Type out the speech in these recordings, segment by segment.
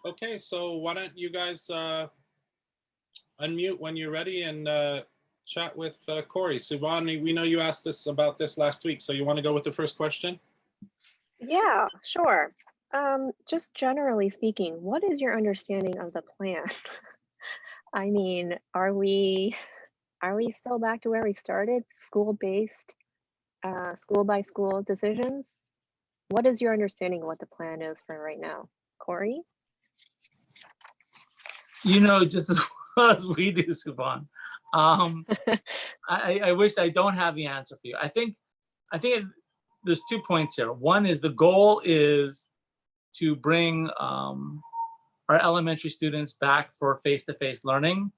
Okay, so why don't you guys unmute when you're ready and chat with Corey. Subhani, we know you asked us about this last week, so you want to go with the first question? Yeah, sure. Just generally speaking, what is your understanding of the plan? I mean, are we still back to where we started, school-based, school by school decisions? What is your understanding of what the plan is for right now, Corey? You know just as well as we do, Subhan. I wish I don't have the answer for you. I think there's 2 points here. One is the goal is to bring our elementary students back for face-to-face learning.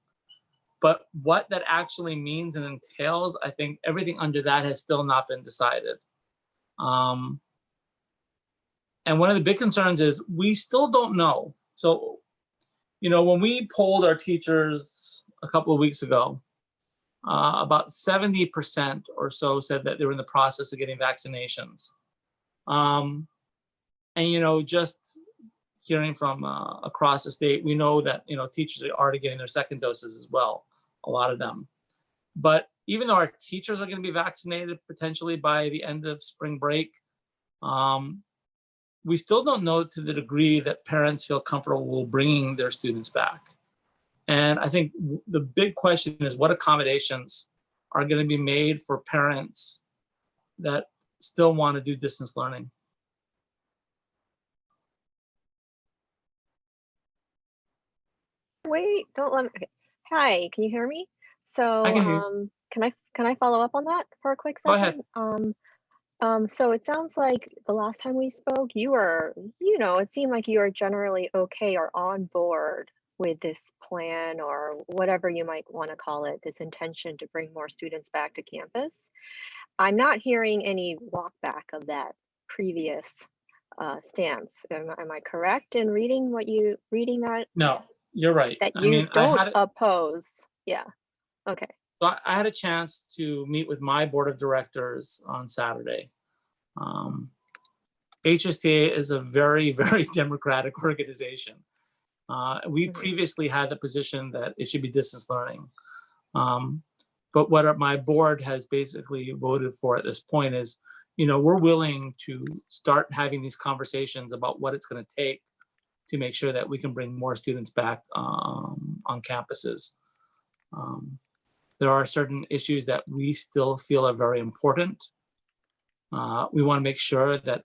But what that actually means and entails, I think everything under that has still not been decided. And one of the big concerns is we still don't know. So, you know, when we polled our teachers a couple of weeks ago, about 70% or so said that they were in the process of getting vaccinations. And, you know, just hearing from across the state, we know that, you know, teachers are already getting their second doses as well, a lot of them. But even though our teachers are going to be vaccinated potentially by the end of spring break, we still don't know to the degree that parents feel comfortable bringing their students back. And I think the big question is what accommodations are going to be made for parents that still want to do distance learning. Wait, don't let me. Okay. Hi, can you hear me? So, I can hear you. can I follow up on that for a quick Go second? ahead. So it sounds like the last time we spoke, you were, it seemed like you were generally okay or on board with this plan or whatever you might want to call it, this intention to bring more students back to campus. I'm not hearing any walk back of that previous stance. Am I correct in reading that? No, you're right. That I you mean, don't oppose. Yeah. Okay. So I had a chance to meet with my board of directors on Saturday. HSTA is a very, very democratic organization. We previously had the position that it should be distance learning. But what my board has basically voted for at this point is, you know, we're willing to start having these conversations about what it's going to take to make sure that we can bring more students back on campuses. There are certain issues that we still feel are very important. We want to make sure that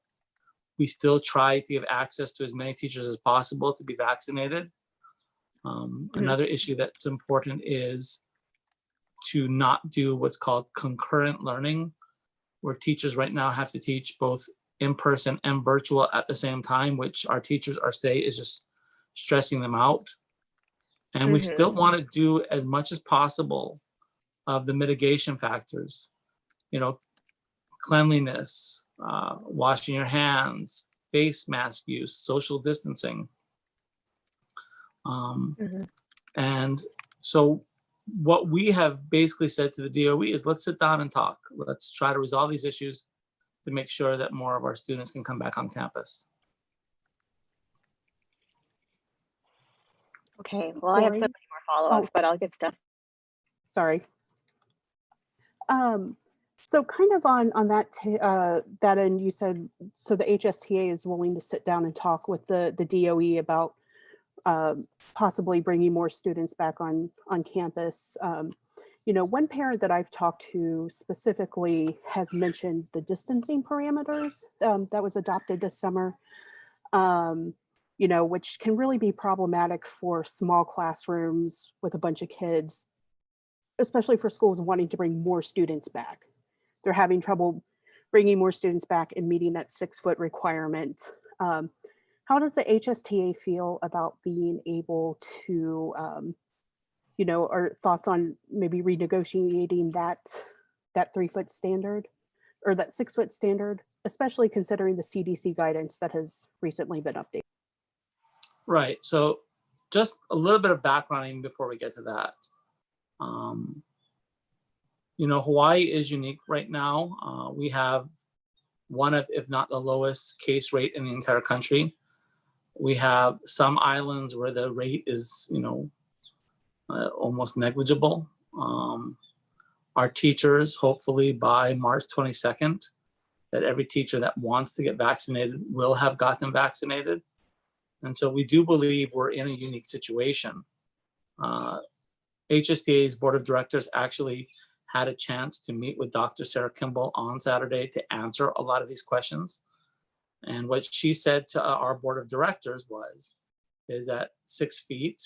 we still try to give access to as many teachers as possible to be vaccinated. Another issue that's important is to not do what's called concurrent learning, where teachers right now have to teach both in person and virtual at the same time, which our teachers, our state is just stressing them out. And we still want to do as much as possible of the mitigation factors, you know, cleanliness, washing your hands, face mask use, social distancing. And so what we have basically said to the DOE is let's sit down and talk. Let's try to resolve these issues to make sure that more of our students can come back on campus. Okay, well, I have so many more follow-ups, but I'll give stuff. Sorry. So kind of on that that end, you said, so the HSTA is willing to sit down and talk with the DOE about possibly bringing more students back on campus. You know, one parent that I've talked to specifically has mentioned the distancing parameters that was adopted this summer, you know, which can really be problematic for small classrooms with a bunch of kids, especially for schools wanting to bring more students back. They're having trouble bringing more students back and meeting that 6-foot requirement. How does the HSTA feel about being able to, you know, or thoughts on maybe renegotiating that 3-foot standard or that 6-foot standard, especially considering the CDC guidance that has recently been updated? Right. So just a little bit of backgrounding before we get to that. You know, Hawaii is unique right now. We have one of, if not the lowest case rate in the entire country. We have some islands where the rate is, almost negligible. Our teachers, hopefully by March 22nd, that every teacher that wants to get vaccinated will have gotten vaccinated. And so we do believe we're in a unique situation. HSTA's board of directors actually had a chance to meet with Dr. Sarah Kimball on Saturday to answer a lot of these questions. And what she said to our board of directors is that 6 feet,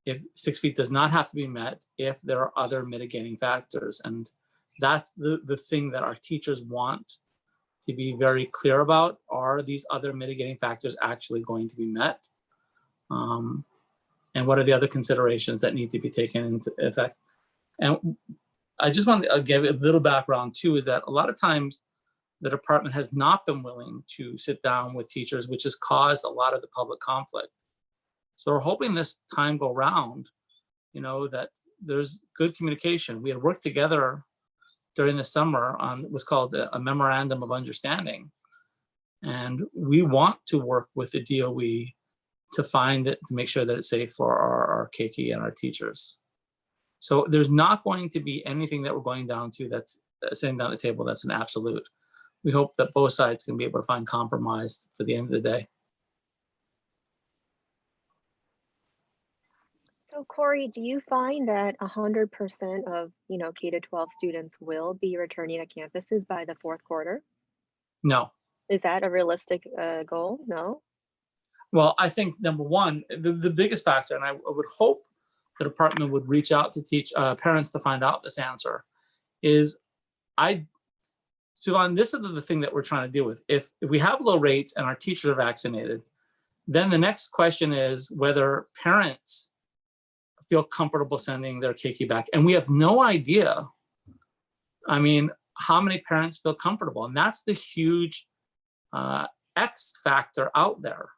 if 6 feet does not have to be met if there are other mitigating factors. And that's the thing that our teachers want to be very clear about. Are these other mitigating factors actually going to be met? And what are the other considerations that need to be taken into effect? And I just want to give a little background too, is that a lot of times the department has not been willing to sit down with teachers, which has caused a lot of the public conflict. So we're hoping this time go round, that there's good communication. We had worked together during the summer on what's called a memorandum of understanding. And we want to work with the DOE to make sure that it's safe for our keiki and our teachers. So there's not going to be anything that we're going down to that's sitting down at the table that's an absolute. We hope that both sides can be able to find compromise for the end of the day. So Corey, do you find that 100% of, K to 12 students will be returning to campuses by the fourth quarter? No. Is that a realistic goal? No? Well, I think number one, the biggest factor, and I would hope the department would reach out to teach parents to find out this answer, is Suvan, this is the thing that we're trying to deal with. If we have low rates and our teachers are vaccinated, then the next question is whether parents feel comfortable sending their keiki back. And we have no idea, how many parents feel comfortable. And that's the huge X factor out there.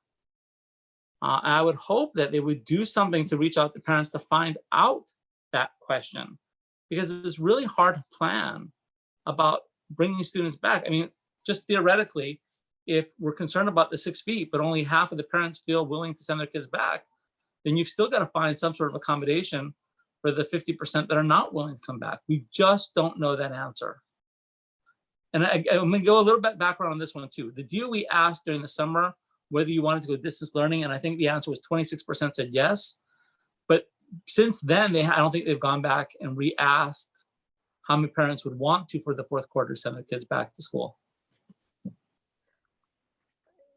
I would hope that they would do something to reach out to parents to find out that question, because it's really hard to plan about bringing students back. Just theoretically, if we're concerned about the 6 feet, but only half of the parents feel willing to send their kids back, then you've still got to find some sort of accommodation for the 50% that are not willing to come back. We just don't know that answer. And I'm going to go a little bit background on this one too. The DOE asked during the summer whether you wanted to go distance learning, and I think the answer was 26% said yes. But since then, I don't think they've gone back and re-asked how many parents would want to for the fourth quarter send their kids back to school.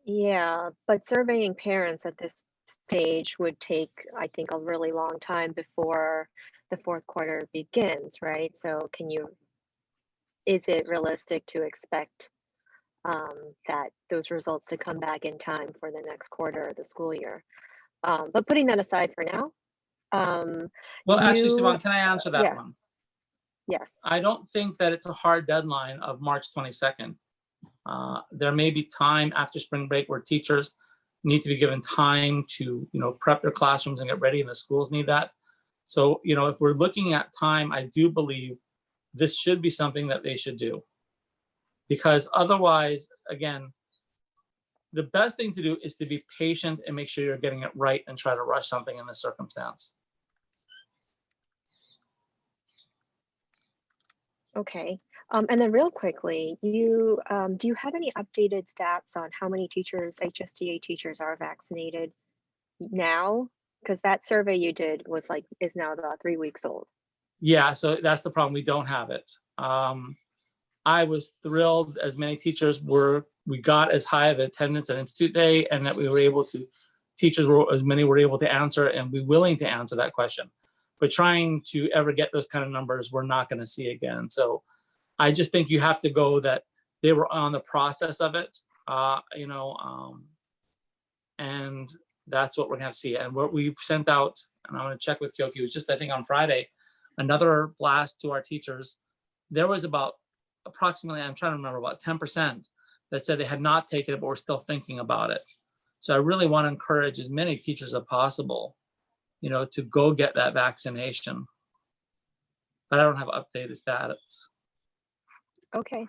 Yeah, but surveying parents at this stage would take, I think, a really long time before the fourth quarter begins, right? So is it realistic to expect that those results to come back in time for the next quarter of the school year? But putting that aside for now. Well, actually, Suvan, can I answer that one? Yes. I don't think that it's a hard deadline of March 22nd. There may be time after spring break where teachers need to be given time to, prep their classrooms and get ready, and the schools need that. So, if we're looking at time, I do believe this should be something that they should do. Because otherwise, again, the best thing to do is to be patient and make sure you're getting it right and try to rush something in this circumstance. Okay. And then real quickly, do you have any updated stats on how many teachers, HSTA teachers, are vaccinated now? Because that survey you did is now about 3 weeks old. Yeah, so that's the problem. We don't have it. I was thrilled as many teachers we got as high of attendance at Institute Day, and that we were able to, as many were able to answer and be willing to answer that question. But trying to ever get those kind of numbers, we're not going to see again. So I just think you have to go that they were on the process of it, and that's what we're going to have to see. And what we've sent out, and I'm going to check with Kyoki, it was just, I think on Friday, another blast to our teachers. There was about approximately, I'm trying to remember, about 10% that said they had not taken it, but were still thinking about it. So I really want to encourage as many teachers as possible, to go get that vaccination. But I don't have updated status. Okay.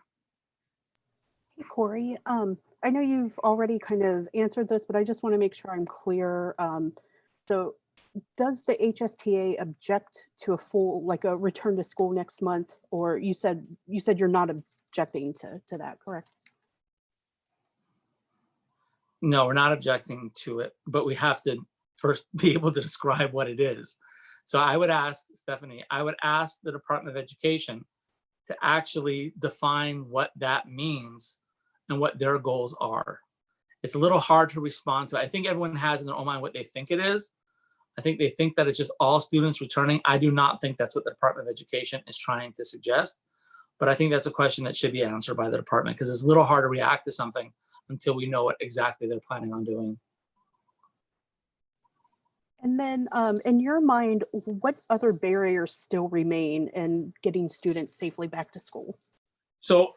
Hey, Corey, I I know you've already kind of answered this, but I just want to make sure I'm clear. So does the HSTA object to a full, like a return to school next month? Or you said you're not objecting to that, correct? No, we're not objecting to it, but we have to first be able to describe what it is. So I would ask, Stephanie, I would ask the Department of Education to actually define what that means and what their goals are. It's a little hard to respond to. I think everyone has in their own mind what they think it is. I think they think that it's just all students returning. I do not think that's what the Department of Education is trying to suggest, but I think that's a question that should be answered by the department, because it's a little hard to react to something until we know what exactly they're planning on doing. And then in your mind, what other barriers still remain in getting students safely back to school? So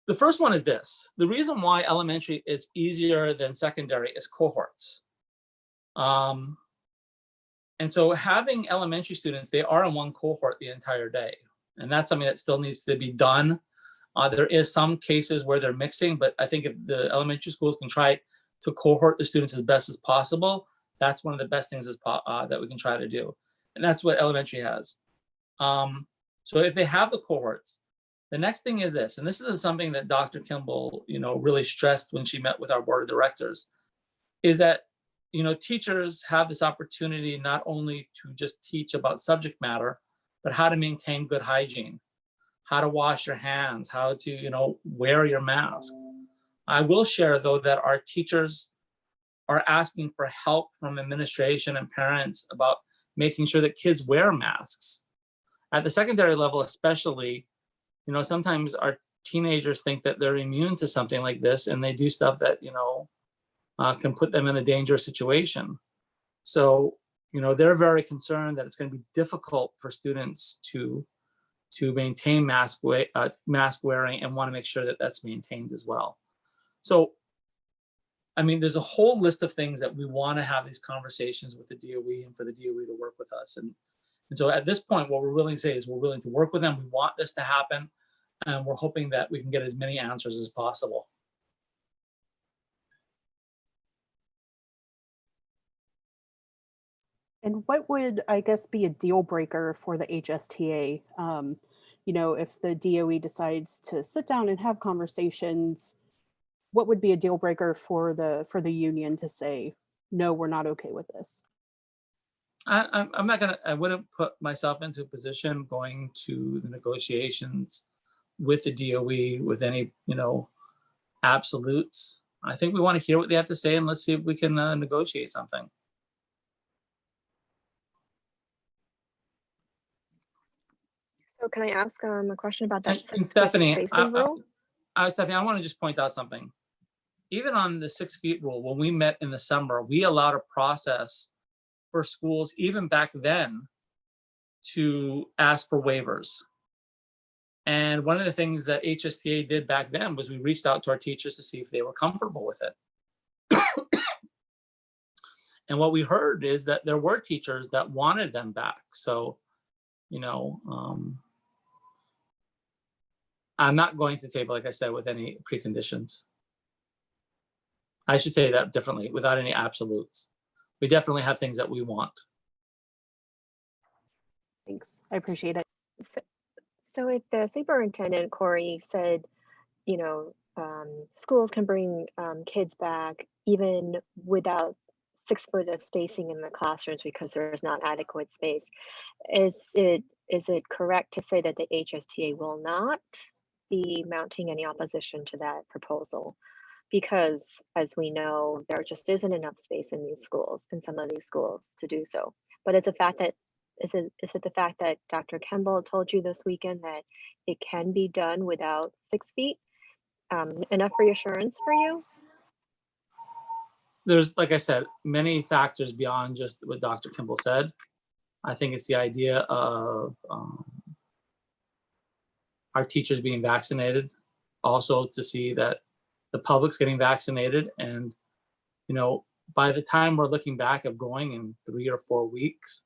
the first one is this. The reason why elementary is easier than secondary is cohorts. And so having elementary students, they are in one cohort the entire day. And that's something that still needs to be done. There is some cases where they're mixing, but I think if the elementary schools can try to cohort the students as best as possible, that's one of the best things that we can try to do. And that's what elementary has. So if they have the cohorts, the next thing is this, and this is something that Dr. Kimball, really stressed when she met with our board of directors, is that, teachers have this opportunity not only to just teach about subject matter, but how to maintain good hygiene, how to wash your hands, how to, wear your mask. I will share, though, that our teachers are asking for help from administration and parents about making sure that kids wear masks. At the secondary level, especially, sometimes our teenagers think that they're immune to something like this, and they do stuff that, can put them in a dangerous situation. So, they're very concerned that it's going to be difficult for students to maintain mask wearing, and want to make sure that that's maintained as well. So, there's a whole list of things that we want to have these conversations with the DOE and for the DOE to work with us. And so at this point, what we're willing to say is we're willing to work with them. We want this to happen, and we're hoping that we can get as many answers as possible. And what would, I guess, be a deal breaker for the HSTA? If the DOE decides to sit down and have conversations, what would be a deal breaker for the union to say, no, we're not okay with this? I wouldn't put myself into a position going to the negotiations with the DOE with any, absolutes. I think we want to hear what they have to say, and let's see if we can negotiate something. So can I ask a question about that And Stephanie, spacing rule? Stephanie, I want to just point out something. Even on the 6 feet rule, when we met in the summer, we allowed a process for schools, even back then, to ask for waivers. And one of the things that HSTA did back then was we reached out to our teachers to see if they were comfortable with it. And what we heard is that there were teachers that wanted them back. So, I'm not going to the table, like I said, with any preconditions. I should say that differently, without any absolutes. We definitely have things that we want. Thanks, I appreciate it. So if the superintendent, Corey, said, schools can bring kids back even without 6 foot of spacing in the classrooms because there's not adequate space, is it correct to say that the HSTA will not be mounting any opposition to that proposal? Because as we know, there just isn't enough space in these schools, in some of these schools, to do so. But is it the fact that Dr. Kimball told you this weekend that it can be done without 6 feet enough reassurance for you? There's, like I said, many factors beyond just what Dr. Kimball said. I think it's the idea of our teachers being vaccinated, also to see that the public's getting vaccinated. And, by the time we're looking back of going in 3 or 4 weeks,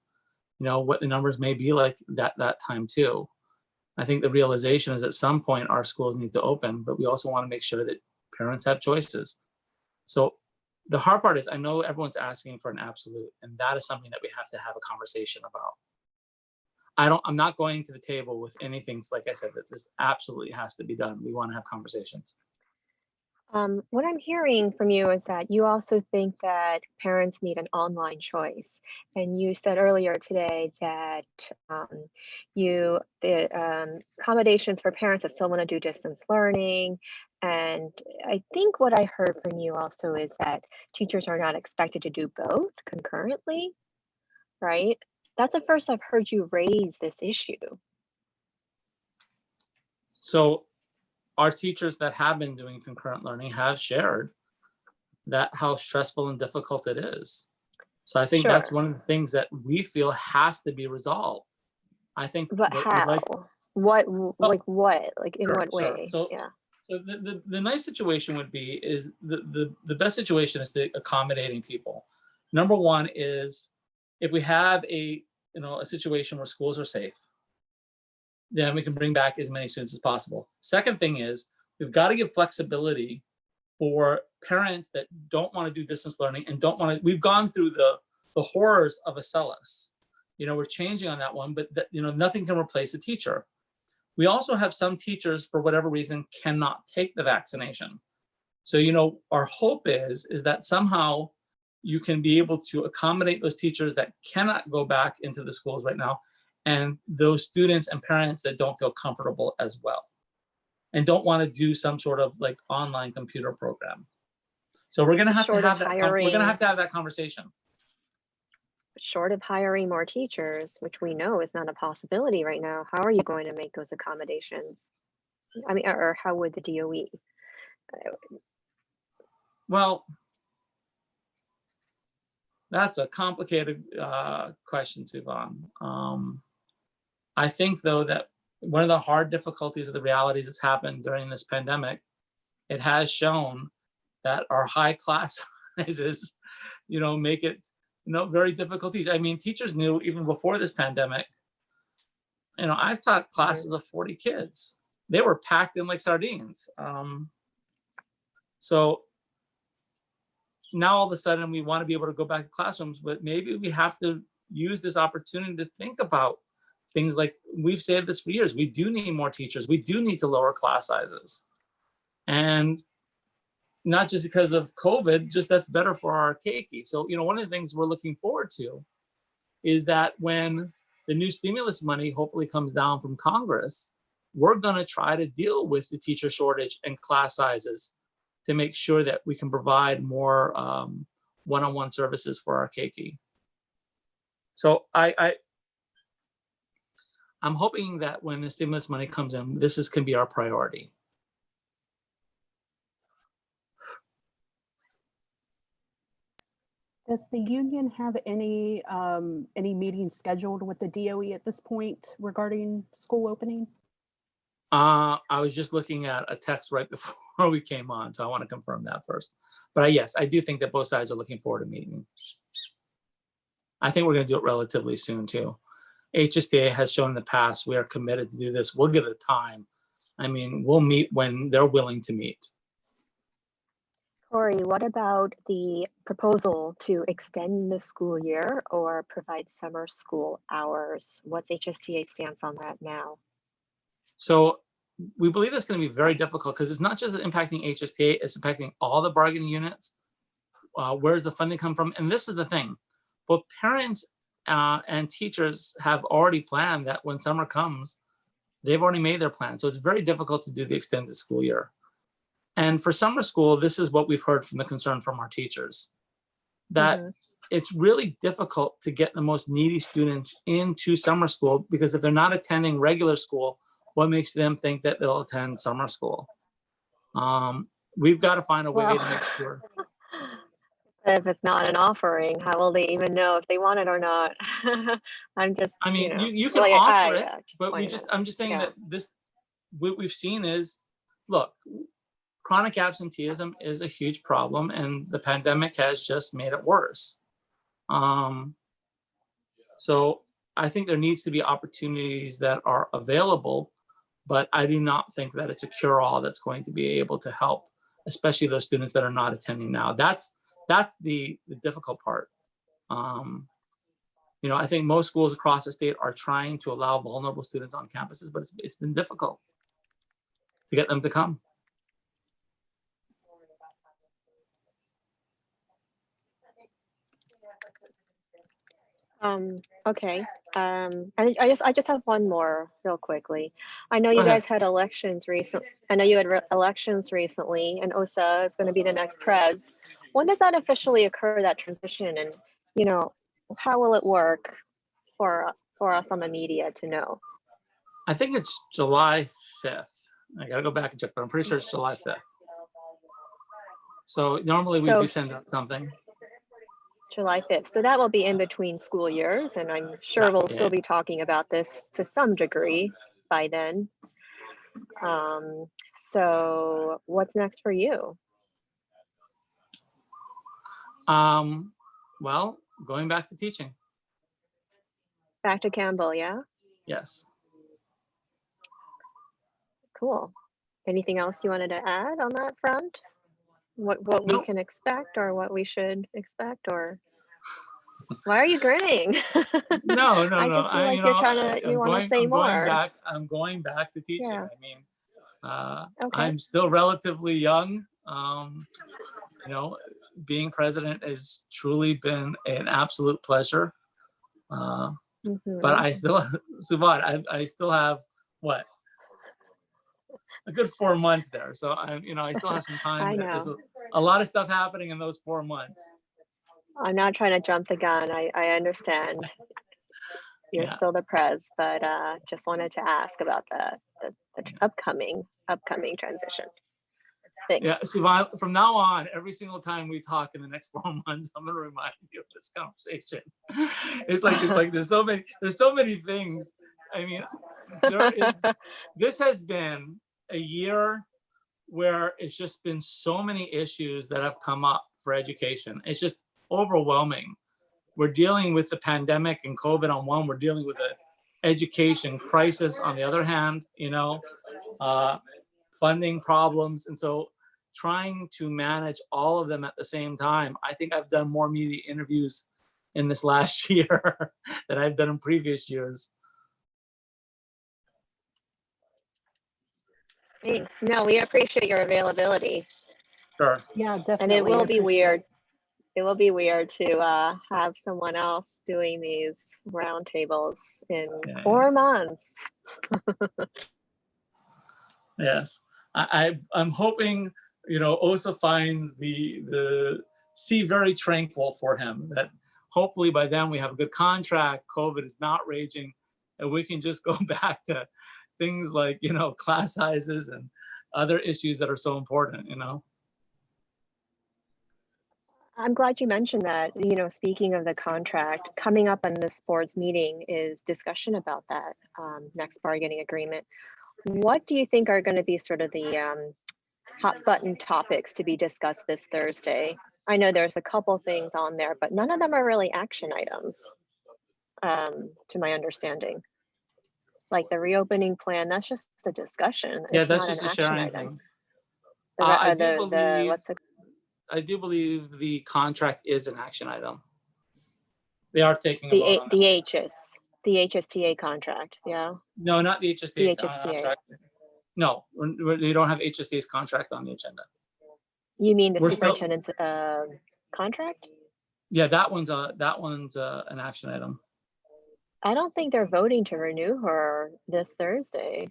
what the numbers may be like that time too. I think the realization is at some point our schools need to open, but we also want to make sure that Parents have choices. So the hard part is I know everyone's asking for an absolute, and that is something that we have to have a conversation about. I'm not going to the table with anything, like I said, that this absolutely has to be done. We want to have conversations. What I'm hearing from you is that you also think that parents need an online choice. And you said earlier today that the accommodations for parents that still want to do distance learning. And I think what I heard from you also is that teachers are not expected to do both concurrently, right? That's the first I've heard you raise this issue. So our teachers that have been doing concurrent learning have shared that how stressful and difficult it is. So I think that's Sure. one of the things that we feel has to be resolved. I think But what we'd how? like, What, like what? Like in Sure, what sure. way? So- Yeah. so the nice situation would be is the best situation is to accommodating people. Number one is if we have a situation where schools are safe, then we can bring back as many students as possible. Second thing is we've got to give flexibility for parents that don't want to do distance learning and don't want to. We've gone through the horrors of Acellus. We're changing on that one, but nothing can replace a teacher. We also have some teachers, for whatever reason, cannot take the vaccination. So our hope is that somehow you can be able to accommodate those teachers that cannot go back into the schools right now, and those students and parents that don't feel comfortable as well and don't want to do some sort of like online computer program. So we're going to have to have that. We're going to have to have that conversation. Short of hiring more teachers, which we know is not a possibility right now, how are you going to make those accommodations? I mean, or how would the DOE? Well, that's a complicated question, Suvan. I think, though, that one of the hard difficulties of the realities that's happened during this pandemic, it has shown that our high class sizes, make it, very difficult. I mean, teachers knew even before this pandemic. I've taught classes of 40 kids. They were packed in like sardines. So now all of a sudden we want to be able to go back to classrooms, but maybe we have to use this opportunity to think about things like we've said this for years. We do need more teachers. We do need to lower class sizes. And not just because of COVID, just that's better for our keiki. So, one of the things we're looking forward to is that when the new stimulus money hopefully comes down from Congress, we're going to try to deal with the teacher shortage and class sizes to make sure that we can provide more one-on-one services for our keiki. So I'm hoping that when the stimulus money comes in, this can be our priority. Does the union have any meetings scheduled with the DOE at this point regarding school opening? I was just looking at a text right before we came on, so I want to confirm that first. But yes, I do think that both sides are looking forward to meeting. I think we're going to do it relatively soon too. HSTA has shown in the past we are committed to do this. We'll give it time. I mean, we'll meet when they're willing to meet. Corey, what about the proposal to extend the school year or provide summer school hours? What's HSTA's stance on that now? So we believe it's going to be very difficult because it's not just impacting HSTA, it's impacting all the bargaining units. Where's the funding come from? And this is the thing, both parents and teachers have already planned that when summer comes, they've already made their plan. So it's very difficult to do the extended school year. And for summer school, this is what we've heard from the concern from our teachers, that it's really difficult to get the most needy students into summer school because if they're not attending regular school, what makes them think that they'll attend summer school? We've got to find a way to make sure. If it's not an offering, how will they even know if they want it or not? I'm just, I mean, you know, you can like, offer it, just but pointing I'm just saying yeah. that what we've seen is, look, chronic absenteeism is a huge problem and the pandemic has just made it worse. So I think there needs to be opportunities that are available, but I do not think that it's a cure-all that's going to be able to help especially those students that are not attending now. That's the difficult part. You know, I think most schools across the state are trying to allow vulnerable students on campuses, but it's been difficult to get them to come. Okay. I just have one more real quickly. I know you Go ahead. guys had elections recent. I know you had elections recently, and OSA is going to be the next prez. When does that officially occur, that transition, and you know, how will it work for us on the media to know? I think it's July 5th. I gotta go back and check, but I'm pretty sure it's July 5th. So normally we So do send out something. July 5th. So that will be in between school years, and I'm sure Yeah, we'll yeah. still be talking about this to some degree by then. So what's next for you? Well, going back to teaching. Back to Campbell, yeah? Yes. Cool. Anything else you wanted to add on that front? What we Nope. can expect, or what we should expect, or why are you grinning? No. I just feel like you're trying to, you want to say more. I'm going back to teaching. Yeah. I mean, Okay. I'm still relatively young. You know, being president has truly been an absolute pleasure. But I still, Suvan, I still have what? A good 4 months there. So I still have some time. I There's know. a lot of stuff happening in those 4 months. I'm not trying to jump the gun. I understand. You're Yeah. still the prez, but just wanted to ask about the upcoming transition. Thanks. Yeah, Suvan, from now on, every single time we talk in the next 4 months, I'm gonna remind you of this conversation. It's like there's so many things. I mean, this has been a year where it's just been so many issues that have come up for education. It's just overwhelming. We're dealing with the pandemic and COVID on one, we're dealing with an education crisis on the other hand, funding problems. And so trying to manage all of them at the same time, I think I've done more media interviews in this last year than I've done in previous years. Thanks. No, we appreciate your availability. Sure. Yeah, definitely. And it will be appreciate weird. It will be weird to have someone else doing these roundtables in 4 months. Yes, I'm hoping OSA finds the sea very tranquil for him. That hopefully by then we have a good contract. COVID is not raging, and we can just go back to things like class sizes and other issues that are so important. I'm glad you mentioned that. Speaking of the contract, coming up on this board's meeting is discussion about that next bargaining agreement. What do you think are going to be sort of the hot button topics to be discussed this Thursday? I know there's a couple things on there, but none of them are really action items, to my understanding. Like the reopening plan, that's just a discussion. Yeah, It's that's not just an a action sharing item. thing. I do believe the contract is an action item. They are taking a vote on that. The HSTA contract, yeah. No, not the HSTA. The HSTA. Contract. No, we don't have HSTA's contract on the agenda. You mean the We're superintendent's contract? Yeah, that one's an action item. I don't think they're voting to renew her this Thursday.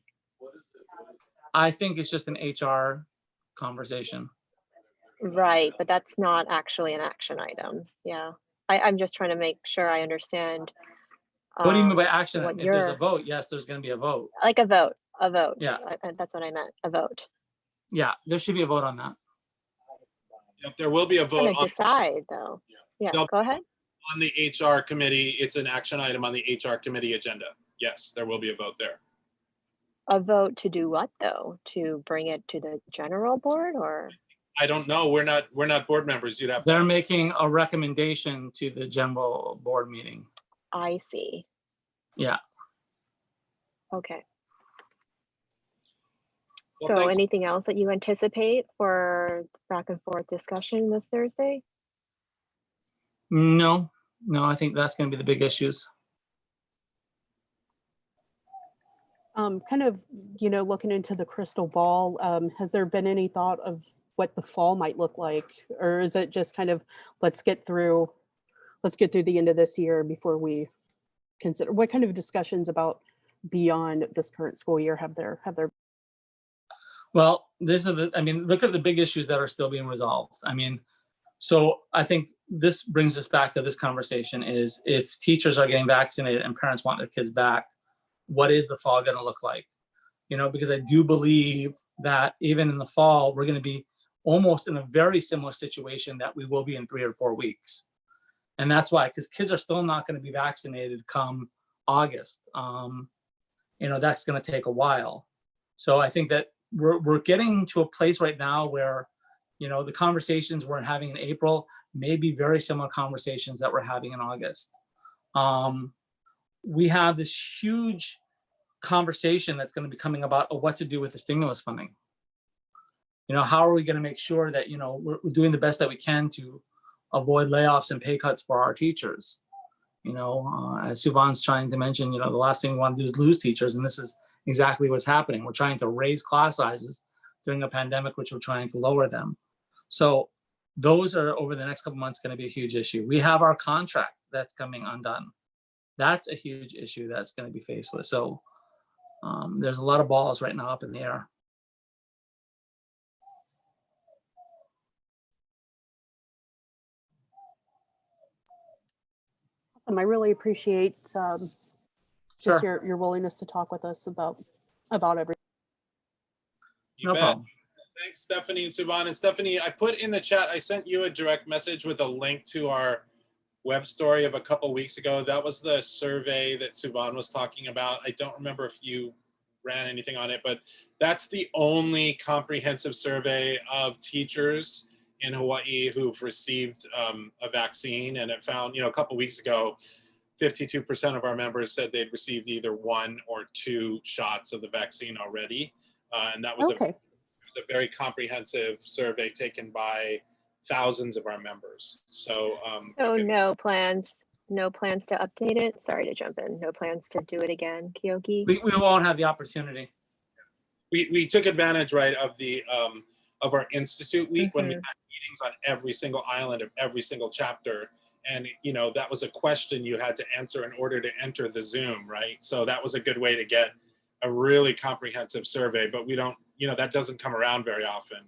I think it's just an HR conversation. Right, but that's not actually an action item. Yeah, I'm just trying to make sure I understand. What do you mean by action? If there's a vote, yes, there's going to be a vote. Like a vote. Yeah, that's what I meant. A vote. Yeah, there should be a vote on that. Yep, there will be a vote on decide though. Yeah, go ahead. On the HR committee, it's an action item on the HR committee agenda. Yes, there will be a vote there. A vote to do what though? To bring it to the general board, or? I don't know. We're not board members. You'd have to. They're making a recommendation to the general board meeting. I see. Yeah. Okay. Well, So thanks. anything else that you anticipate for back and forth discussion this Thursday? No, I think that's going to be the big issues. Kind of, looking into the crystal ball, has there been any thought of what the fall might look like? Or is it just kind of, let's get through the end of this year before we consider, what kind of discussions about beyond this current school year have there? Well, look at the big issues that are still being resolved. So I think this brings us back to this conversation is if teachers are getting vaccinated and parents want their kids back, what is the fall going to look like? Because I do believe that even in the fall, we're going to be almost in a very similar situation that we will be in 3 or 4 weeks. And that's why, because kids are still not going to be vaccinated come August. That's going to take a while. So I think that we're getting to a place right now where, the conversations we're having in April may be very similar conversations that we're having in August. We have this huge conversation that's going to be coming about what to do with the stimulus funding. How are we going to make sure that, we're doing the best that we can to avoid layoffs and pay cuts for our teachers? As Suvan's trying to mention, the last thing we want to do is lose teachers. And this is exactly what's happening. We're trying to raise class sizes during a pandemic, which we're trying to lower them. So those are over the next couple months going to be a huge issue. We have our contract that's coming undone. That's a huge issue that's going to be faced with. So there's a lot of balls right now up in the air. I really appreciate just Sure. your willingness to talk with us about everything. You No bet. problem. Thanks, Stephanie and Suvan. And Stephanie, I put in the chat, I sent you a direct message with a link to our web story of a couple weeks ago. That was the survey that Suvan was talking about. I don't remember if you ran anything on it, but that's the only comprehensive survey of teachers in Hawaii who've received a vaccine. And it found, a couple weeks ago, 52% of our members said they'd received either 1 or 2 shots of the vaccine already. And that was Okay. a very comprehensive survey taken by thousands of our members. So, So no plans to update it? Sorry to jump in. No plans to do it again, Kyoki? We won't have the opportunity. we took advantage, right, of our Institute Week when we had meetings on every single island of every single chapter. And, that was a question you had to answer in order to enter the Zoom, right? So that was a good way to get a really comprehensive survey, but we don't, that doesn't come around very often.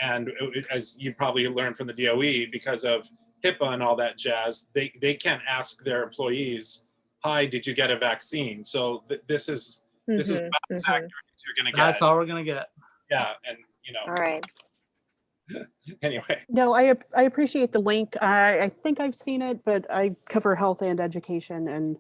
And as you probably learned from the DOE, because of HIPAA and all that jazz, they can't ask their employees, hi, did you get a vaccine? So this is about as accurate as you're gonna get. That's all we're going to get. Yeah, and All right. Anyway. No, I appreciate the link. I think I've seen it, but I cover health and education, and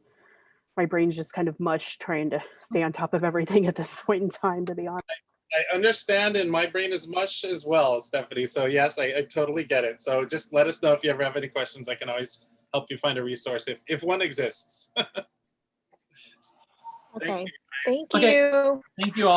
my brain's just kind of mush trying to stay on top of everything at this point in time, to be honest. I understand, and my brain is mush as well, Stephanie. So yes, I totally get it. So just let us know if you ever have any questions. I can always help you find a resource if one exists. Okay. Thanks, Thank Okay. you. Thank you all.